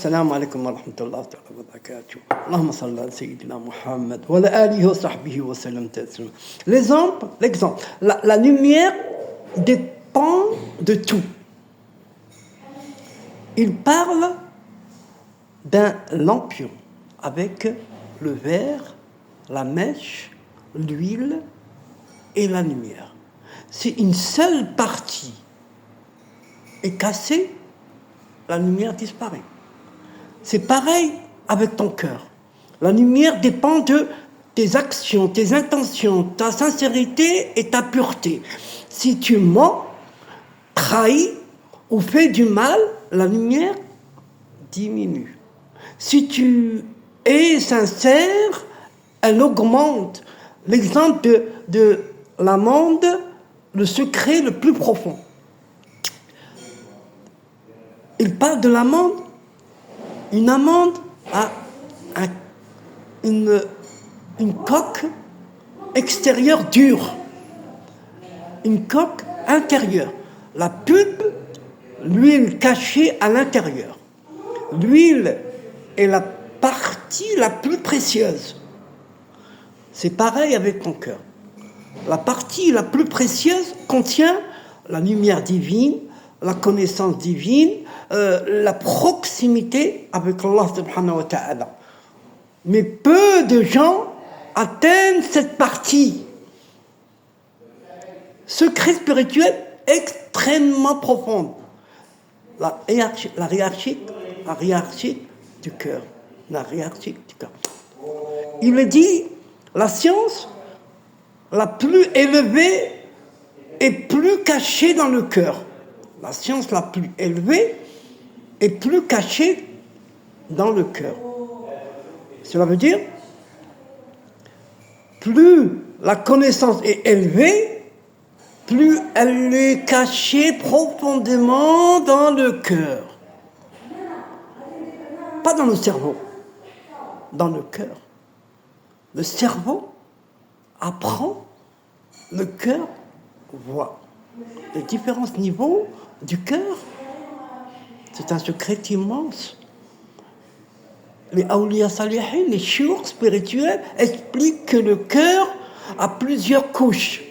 السلام عليكم ورحمة الله وبركاته. اللهم صل على سيدنا Muhammad wa ala alihi wa sahbihi wa sallam taslima. L'exemple, la lumière dépend de tout. Il parle d'un lampion avec le verre, la mèche, l'huile et la lumière. Si une seule partie est cassée, la lumière disparaît. C'est pareil avec ton cœur. La lumière dépend de tes actions, tes intentions, ta sincérité et ta pureté. Si tu mens, trahis ou fais du mal, la lumière diminue. Si tu es sincère, elle augmente. L'exemple de l'amande, le secret le plus profond. Il parle de l'amande. Une amande a une coque extérieure dure, une coque intérieure. La pulpe, l'huile cachée à l'intérieur. L'huile est la partie la plus précieuse. C'est pareil avec ton cœur. La partie la plus précieuse contient la lumière divine, la connaissance divine, la proximité avec Allah subhanahu wa ta'ala. Mais peu de gens atteignent cette partie. Secret spirituel extrêmement profond. La hiérarchie du cœur. La hiérarchie du cœur. Il est dit, la science la plus élevée est plus cachée dans le cœur. La science la plus élevée est plus cachée dans le cœur. Cela veut dire, plus la connaissance est élevée, plus elle est cachée profondément dans le cœur. Pas dans le cerveau, dans le cœur. Le cerveau apprend, le cœur voit. Les différents niveaux du cœur, c'est un secret immense. Les awliya salihin, les chouurs spirituels expliquent que le cœur a plusieurs couches.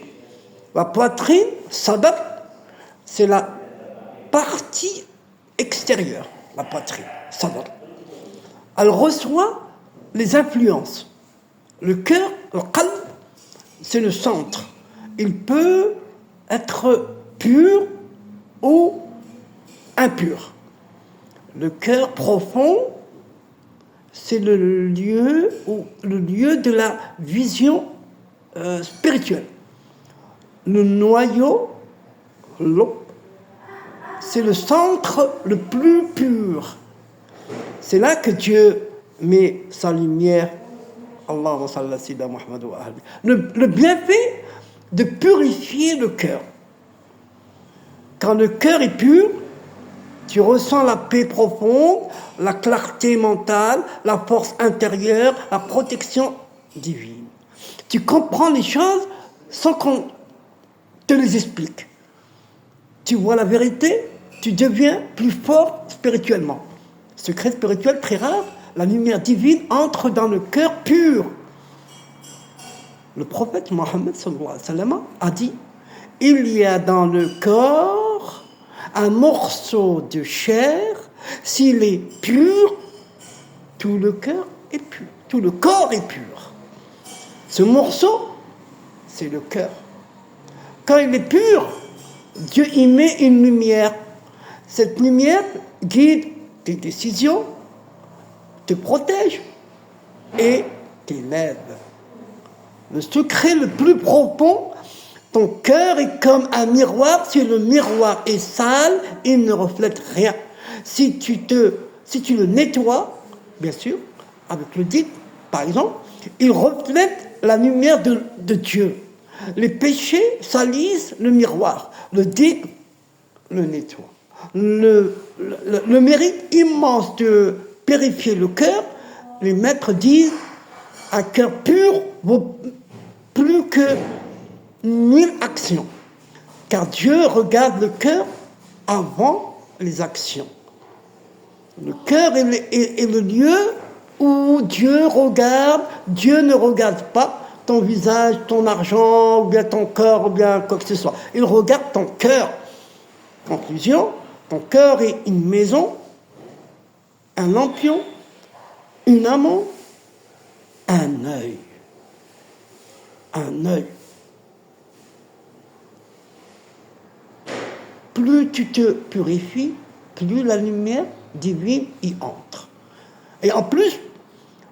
La poitrine, sadr, c'est la partie extérieure, la poitrine, sadr. Elle reçoit les influences. Le cœur, le qalb, c'est le centre. Il peut être pur ou impur. Le cœur profond, c'est le lieu de la vision spirituelle. Le noyau, l'eau, c'est le centre le plus pur. C'est là que Dieu met sa lumière. Allahumma salli ala sayyidina Muhammad wa ahli. Le bienfait de purifier le cœur. Quand le cœur est pur, tu ressens la paix profonde, la clarté mentale, la force intérieure, la protection divine. Tu comprends les choses sans qu'on te les explique. Tu vois la vérité, tu deviens plus fort spirituellement. Secret spirituel très rare, la lumière divine entre dans le cœur pur. Le prophète Mohammed sallallahu alayhi wa sallam a dit, il y a dans le corps un morceau de chair, s'il est pur, tout le cœur est pur, tout le corps est pur. Ce morceau, c'est le cœur. Quand il est pur, Dieu y met une lumière. Cette lumière guide tes décisions, te protège et t'élève. Le secret le plus profond, ton cœur est comme un miroir. Si le miroir est sale, il ne reflète rien. Si tu le nettoies, bien sûr, avec le dît, par exemple, il reflète la lumière de Dieu. Les péchés salissent le miroir. Le dît le nettoie. Le mérite immense de purifier le cœur, les maîtres disent, un cœur pur vaut plus que 1000 actions. Car Dieu regarde le cœur avant les actions. Le cœur est le lieu où Dieu regarde. Dieu ne regarde pas ton visage, ton argent, ou bien ton corps, ou bien quoi que ce soit. Il regarde ton cœur. Conclusion, ton cœur est une maison, un lampion, une amant, un œil. Un œil. Plus tu te purifies, plus la lumière divine y entre. Et en plus,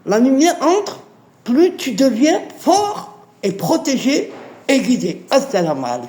la lumière entre, plus tu deviens fort et protégé et guidé. Assalamu alaikum.